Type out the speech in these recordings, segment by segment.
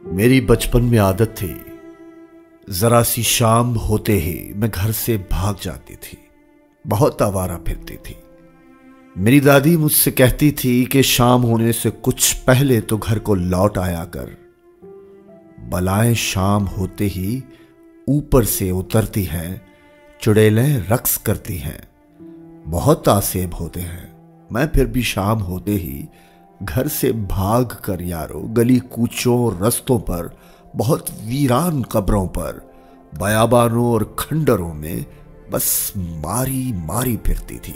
मेरी बचपन में आदत थी, जरा सी शाम होते ही मैं घर से भाग जाती थी। बहुत आवारा फिरती थी। मेरी दादी मुझसे कहती थी कि शाम होने से कुछ पहले तो घर को लौट आया कर। बलाएं शाम होते ही ऊपर से उतरती हैं, चुड़ैलें रक्स करती हैं, बहुत आसेब होते हैं। मैं फिर भी शाम होते ही घर से भाग कर यारो गली कूचों रस्तों पर, बहुत वीरान कब्रों पर, बयाबानों और खंडरों में बस मारी मारी फिरती थी।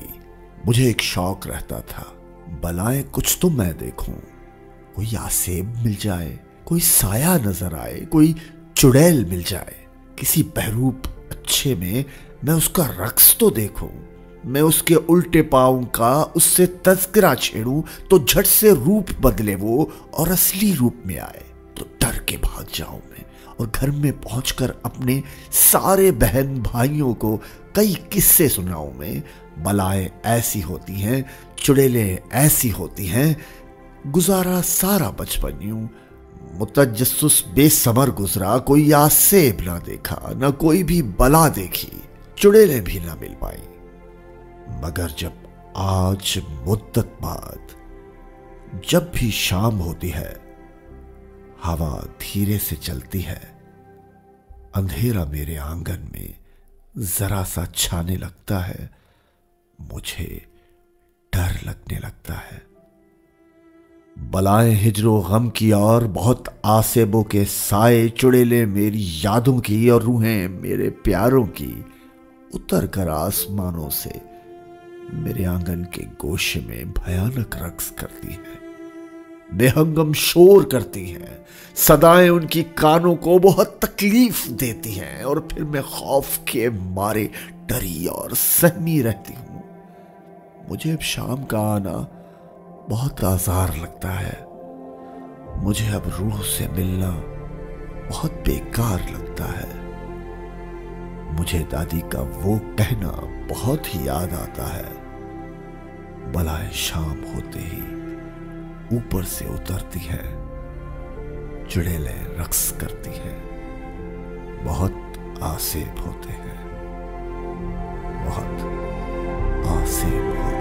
मुझे एक शौक रहता था, बलाएं कुछ तो मैं देखूं, कोई आसेब मिल जाए, कोई साया नजर आए, कोई चुड़ैल मिल जाए, किसी बहरूप अच्छे में मैं उसका रक्स तो देखूं, मैं उसके उल्टे पांव का उससे तज़किरा छेड़ूं तो झट से रूप बदले वो और असली रूप में आए तो डर के भाग जाऊं मैं, और घर में पहुंचकर अपने सारे बहन भाइयों को कई किस्से सुनाऊं मैं। बलाएं ऐसी होती हैं, चुड़ैलें ऐसी होती हैं। गुजारा सारा बचपन यूं मुतजस्सुस बेसमर गुजरा। कोई आसेब ना देखा, ना कोई भी बला देखी, चुड़ैलें भी ना मिल पाई। मगर जब आज मुद्दत बाद जब भी शाम होती है, हवा धीरे से चलती है, अंधेरा मेरे आंगन में जरा सा छाने लगता है, मुझे डर लगने लगता है। बलाएं हिजरो गम की और बहुत आसेबों के साए, चुड़ैलें मेरी यादों की और रूहें मेरे प्यारों की उतर कर आसमानों से मेरे आंगन के गोशे में भयानक रक्स करती हैं, बेहंगम शोर करती हैं। सदाएं उनकी कानों को बहुत तकलीफ देती हैं और फिर मैं खौफ के मारे डरी और सहमी रहती हूं। मुझे अब शाम का आना बहुत आजार लगता है। मुझे अब रूह से मिलना बहुत बेकार लगता है। मुझे दादी का वो कहना बहुत ही याद आता है, बलाएं शाम होते ही ऊपर से उतरती है, चुड़ैलें रक्स करती हैं, बहुत आसेब होते हैं, बहुत आसेब होते हैं।